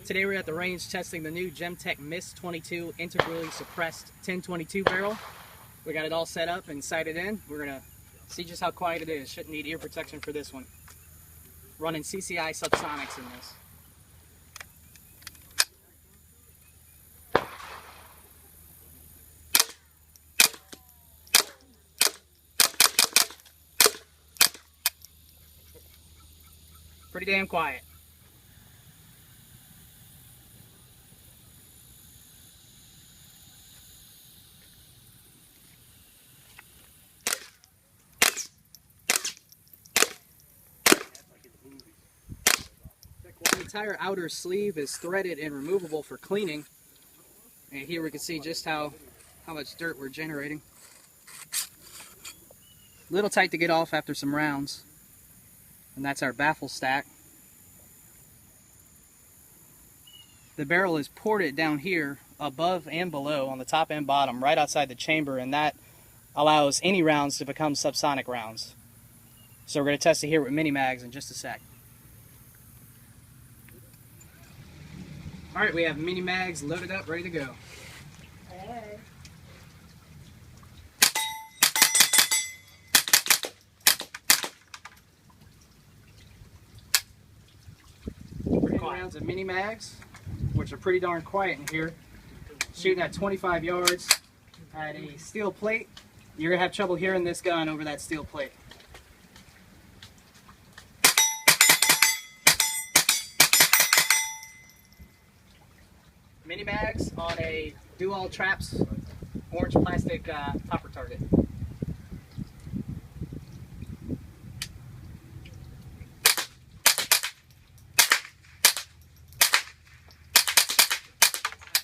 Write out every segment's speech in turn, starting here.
Today we're at the range testing the new Gemtech Mist-22 integrally suppressed 1022 barrel. We got it all set up and sighted in. We're going to see just how quiet it is. Shouldn't need ear protection for this one. Running CCI subsonics in this. Pretty damn quiet. The entire outer sleeve is threaded and removable for cleaning. And here we can see just how much dirt we're generating. A little tight to get off after some rounds. And that's our baffle stack. The barrel is ported down here above and below on the top and bottom right outside the chamber, and that allows any rounds to become subsonic rounds. So we're going to test it here with mini mags in just a sec. Alright, we have mini mags loaded up, ready to go. Hey. Rounds of mini mags, which are pretty darn quiet in here. Shooting at 25 yards at a steel plate. You're going to have trouble hearing this gun over that steel plate. Mini mags on a do-all traps orange plastic topper target.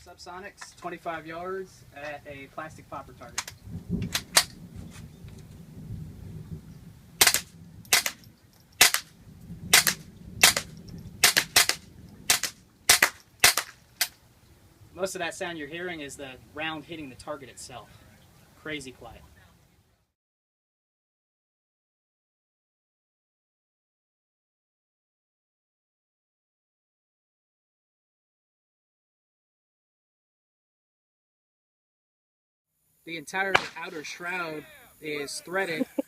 Subsonics, 25 yards at a plastic popper target. Most of that sound you're hearing is the round hitting the target itself. Crazy quiet. The entire outer shroud is threaded